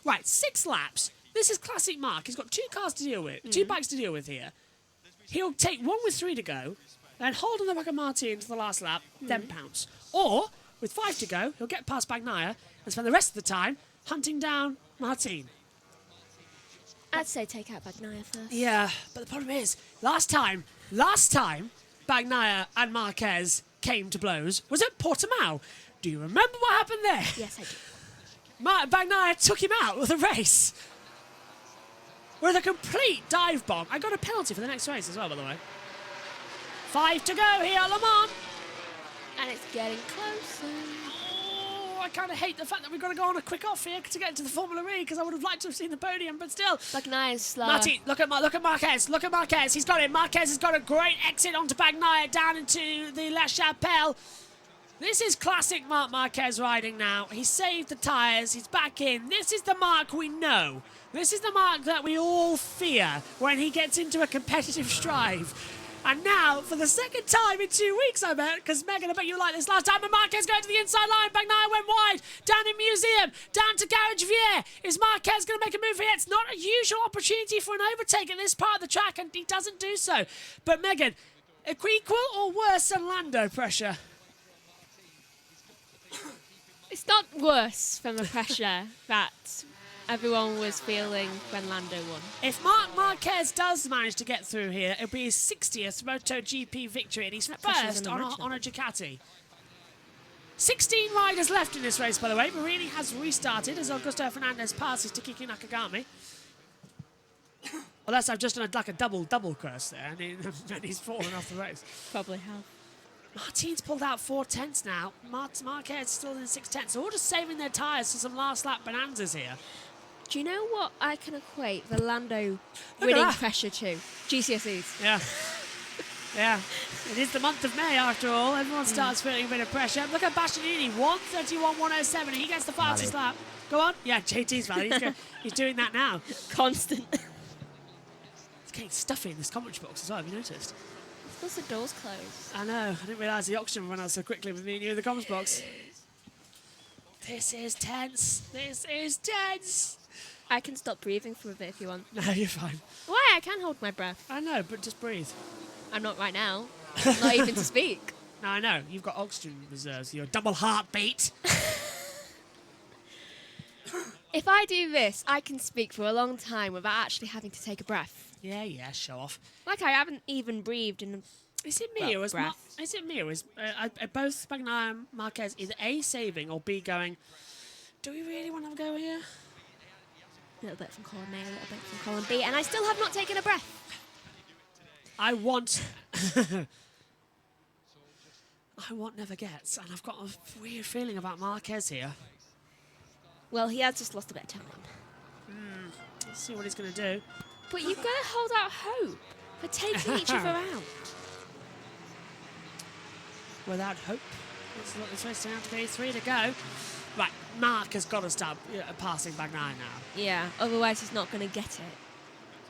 Right, 6 laps. This is classic Mark. He's got 2 cars to deal with, 2 bikes to deal with here. He'll take 1 with 3 to go, then hold on the back of Martin to the last lap, then pounce. Or, with 5 to go, he'll get past Bagnaia and spend the rest of the time hunting down Martin.
I'd say take out Bagnaia first.
Yeah, but the problem is, last time Bagnaia and Marquez came to blows was at Portimao. Do you remember what happened there?
Yes, I do.
Bagnaia took him out of the race with a complete dive bomb. I got a penalty for the next race as well, by the way. 5 to go here at Le Mans.
And it's getting closer.
Oh, I kind of hate the fact that we've got to go on a quick off here to get into the Formula E because I would have liked to have seen the podium, but still.
Bagnaia's slow.
Martin, look at Marquez. Look at Marquez. He's got it. Marquez has got a great exit onto Bagnaia down into the La Chapelle. This is classic Marc Marquez riding now. He saved the tyres. He's back in. This is the Marc we know. This is the Marc that we all fear when he gets into a competitive strive. And now, for the second time in 2 weeks, I bet, because Megan, I bet you like this last time, and Marquez going to the inside line. Bagnaia went wide, down in Museum, down to Garage Vier. Is Marquez going to make a move here? It's not a usual opportunity for an overtake at this part of the track, and he doesn't do so. But Megan, equal or worse than Lando pressure?
It's not worse from the pressure that everyone was feeling when Lando won.
If Marc Marquez does manage to get through here, it'll be his 60th MotoGP victory, and he's first on a Ducati. 16 riders left in this race, by the way. Marini has restarted as Augusto Fernandez passes to Kiki Nakagami. Unless I've just done a double curse there, and he's fallen off the race.
Probably have.
Martin's pulled out 4/10 now. Marquez still in 6/10. So all just saving their tyres for some last lap bonanzas here.
Do you know what I can equate the Lando winning pressure to? GCSEs.
Yeah. Yeah. It is the month of May after all. Everyone starts feeling a bit of pressure. Look at Bastianini, 1:31.107. He gets the fastest lap. Go on. Yeah, JT's valid. He's doing that now.
Constant.
It's getting stuffy in this commentary box as well, have you noticed?
Because the door's closed.
I know. I didn't realise the oxygen ran out so quickly with me and you in the comments box. This is tense. This is tense.
I can stop breathing for a bit if you want.
No, you're fine.
Why? I can hold my breath.
I know, but just breathe.
I'm not right now. Not even to speak.
No, I know. You've got oxygen reserves. You're double heartbeat.
If I do this, I can speak for a long time without actually having to take a breath.
Yeah, show off.
Like I haven't even breathed in a
Is it me or is
breath.
Is it me or is both Bagnaia and Marquez either A, saving or B, going, do we really want to go here?
A little bit from column A, a little bit from column B, and I still have not taken a breath.
I want never gets, and I've got a weird feeling about Marquez here.
Well, he has just lost a bit of time.
Let's see what he's going to do.
But you've got to hold out hope for taking each other out.
Without hope. Let's look this race down to be 3 to go. Right, Mark has got to start passing Bagnaya now.
Yeah, otherwise he's not going to get it.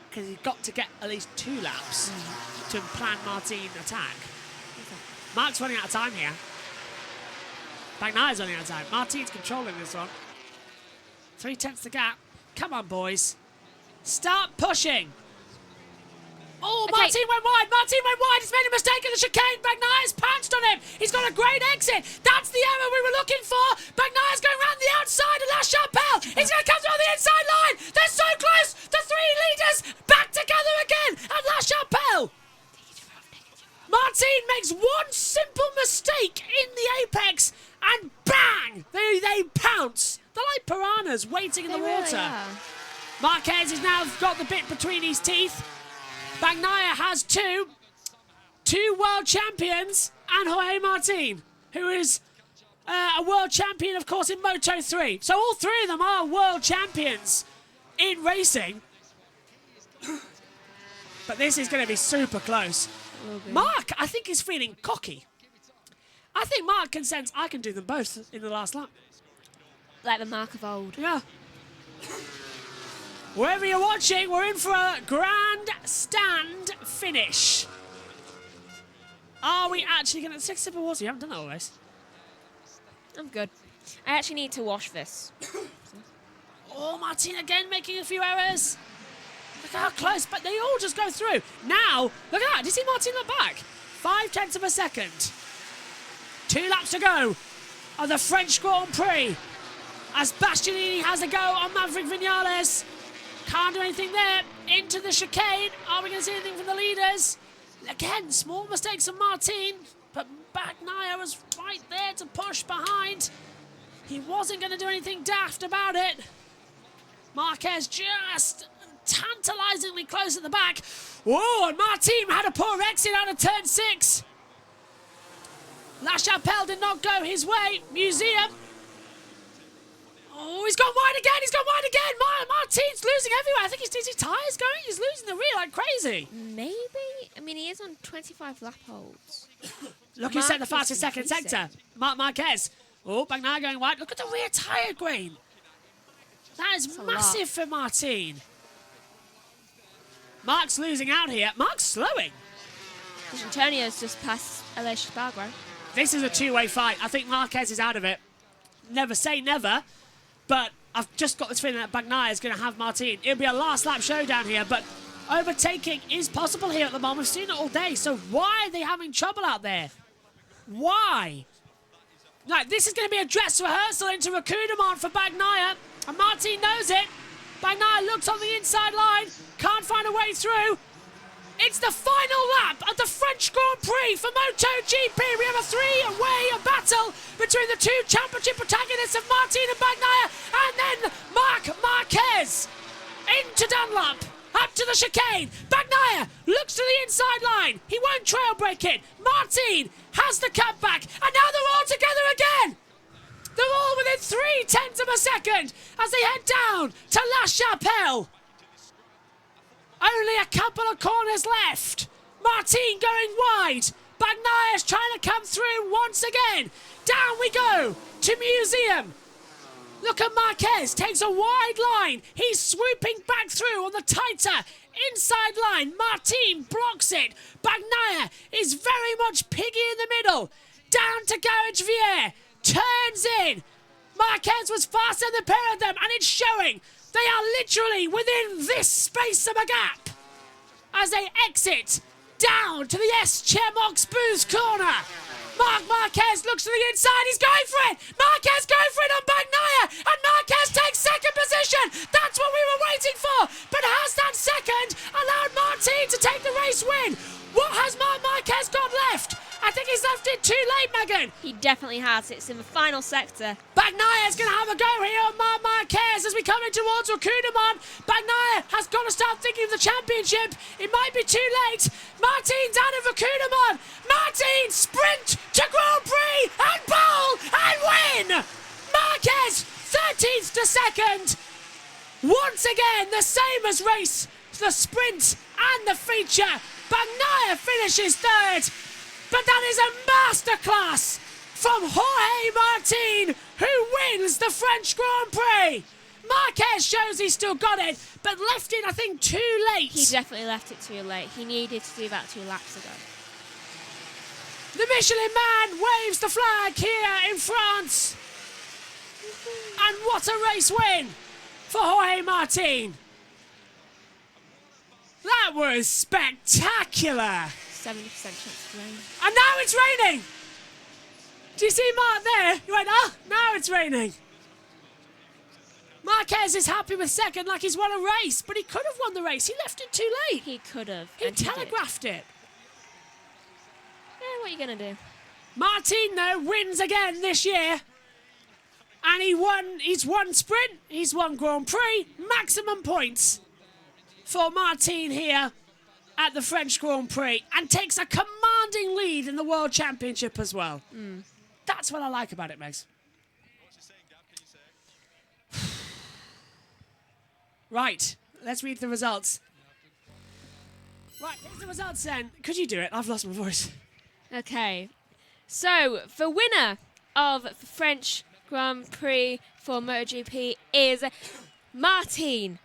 Because he's got to get at least 2 laps to plan Martin attack. Mark's running out of time here. Bagnaya's running out of time. Martin's controlling this one. 3/10 the gap. Come on, boys. Start pushing. Oh,
Okay.
Martin went wide. Martin went wide. He's made a mistake in the chicane. Bagnaya's pounced on him. He's got a great exit. That's the error we were looking for. Bagnaya's going around the outside of La Chapelle. He's going to come through the inside line. They're so close. The 3 leaders back together again at La Chapelle. Martin makes one simple mistake in the apex and bang! They pounce. They're like piranhas waiting in the water.
Really.
Marquez has now got the bit between his teeth. Bagnaya has 2 world champions and Jorge Martin, who is a world champion, of course, in Moto3. So all 3 of them are world champions in racing. But this is going to be super close. Mark, I think, is feeling cocky. I think Mark can sense I can do them both in the last lap.
Like the Mark of old.
Yeah. Wherever you're watching, we're in for a grandstand finish. Are we actually going to... 6 sip of water? You haven't done that always.
I'm good. I actually need to wash this.
Oh, Martin again making a few errors. Look how close, but they all just go through. Now, look at that. Did you see Martin look back? 0.5 of a second. 2 laps to go of the French Grand Prix. As Bastianini has a go on Maverick Vinales. Can't do anything there. Into the chicane. Are we going to see anything from the leaders? Again, small mistakes of Martin, but Bagnaya was right there to push behind. He wasn't going to do anything daft about it. Marquez just tantalisingly close at the back. Oh, and Martin had a poor exit out of turn 6. La Chapelle did not go his way. Museum. Oh, he's gone wide again. He's gone wide again. Martin's losing everywhere. I think his tyres going. He's losing the rear like crazy.
Maybe? I mean, he is on 25 lap holds.
Look who set the
Marquez
fastest second
increasing.
sector. Marquez. Oh, Bagnaya going wide. Look at the rear tyre grain. That is massive for Martin. Mark's losing out here. Mark's slowing.
Antonio's just passed Aleix Spargaro.
This is a 2-way fight. I think Marquez is out of it. Never say never, but I've just got this feeling that Bagnaya is going to have Martin. It'll be a last lap showdown here, but overtaking is possible here at the moment. We've seen it all day, so why are they having trouble out there? Why? Like, this is going to be a dress rehearsal into Rakudamon for Bagnaya, and Martin knows it. Bagnaya looks on the inside line, can't find a way through. It's the final lap of the French Grand Prix for MotoGP. We have a 3-way battle between the 2 championship protagonists of Martin and Bagnaya, and then Marc Marquez into Dunlop, up to the chicane. Bagnaya looks to the inside line. He won't trail break it. Martin has the cutback, and now they're all together again. They're all within 0.3 of a second as they head down to La Chapelle. Only a couple of corners left. Martin going wide. Bagnaya's trying to come through once again. Down we go to Museum. Look at Marquez, takes a wide line. He's swooping back through on the tighter inside line. Martin blocks it. Bagnaya is very much piggy in the middle. Down to Garage Vier. Turns in. Marquez was faster than the pair of them, and it's showing. They are literally within this space of a gap as they exit down to the S. Chermox Booth corner. Marc Marquez looks to the inside. He's going for it. Marquez going for it on Bagnaya, and Marquez takes second position. That's what we were waiting for. But has that second allowed Martin to take the race win? What has Marc Marquez got left? I think he's left it too late, Megan.
He definitely has. It's in the final sector.
Bagnaya's going to have a go here on Marc Marquez as we come in towards Rakudamon. Bagnaya has got to start thinking of the championship. It might be too late. Martin's out of Rakudamon. Martin sprint to Grand Prix and pole and win. Marquez 13th to second. Once again, the same as race, the sprint and the feature. Bagnaia finishes third. But that is a masterclass from Jorge Martin, who wins the French Grand Prix. Marquez shows he's still got it, but left it, I think, too late.
He definitely left it too late. He needed to do that 2 laps ago.
The Michelin Man waves the flag here in France. And what a race win for Jorge Martin. That was spectacular.
70% chance of rain.
And now it's raining. Do you see Mark there? He went, now it's raining. Marquez is happy with second, like he's won a race, but he could have won the race. He left it too late.
He could have.
He telegraphed it.
Yeah, what are you going to do?
Martin, though, wins again this year. And he's won sprint, he's won Grand Prix, maximum points for Martin here at the French Grand Prix, and takes a commanding lead in the World Championship as well. That's what I like about it, Megs. Right, let's read the results. Right, here's the results then. Could you do it? I've lost my voice.
Okay, so the winner of the French Grand Prix for MotoGP is Martin.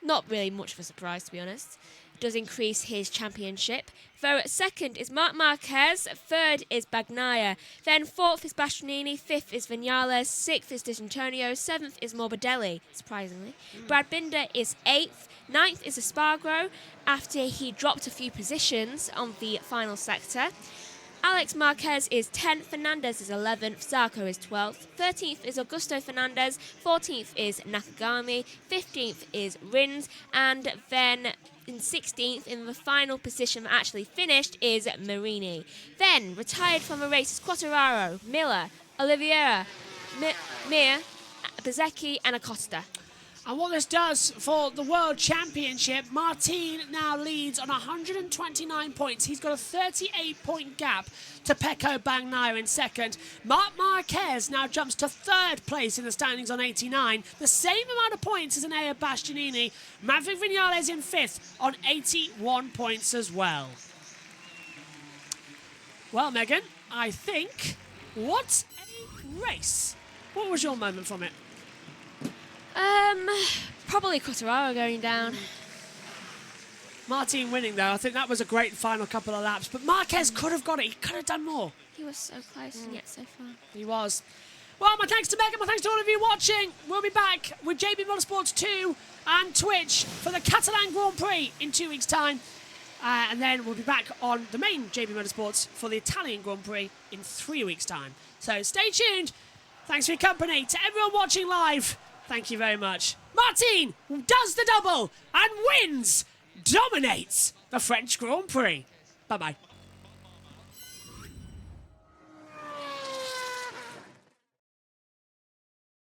Not really much of a surprise, to be honest. Does increase his championship. Though second is Marc Marquez, third is Bagnaia, then fourth is Bastianini, fifth is Vinales, sixth is D'Antonio, seventh is Morbidelli, surprisingly. Brad Binder is eighth, ninth is Espargaro, after he dropped a few positions on the final sector. Alex Marquez is 10th, Fernandez is 11th, Zarco is 12th, 13th is Augusto Fernandez, 14th is Nakagami, 15th is Rins, and then in 16th, in the final position that actually finished, is Marini. Then, retired from the race is Quartararo, Miller, Oliveira, Mir, Bezzecchi and Acosta.
And what this does for the World Championship, Martin now leads on 129 points. He's got a 38-point gap to Pecco Bagnaia in second. Marc Marquez now jumps to third place in the standings on 89. The same amount of points as Enea Bastianini. Maverick Vinales in fifth on 81 points as well. Well, Megan, I think, what a race. What was your moment from it?
Probably Quartararo going down.
Martin winning, though. I think that was a great final couple of laps. But Marquez could have got it. He could have done more.
He was so close and yet so far.
He was. Well, my thanks to Megan. My thanks to all of you watching. We'll be back with JB Motorsports 2 and Twitch for the Catalan Grand Prix in 2 weeks' time. And then we'll be back on the main JB Motorsports for the Italian Grand Prix in 3 weeks' time. So stay tuned. Thanks for your company. To everyone watching live, thank you very much. Martin does the double and wins, dominates the French Grand Prix. Bye-bye.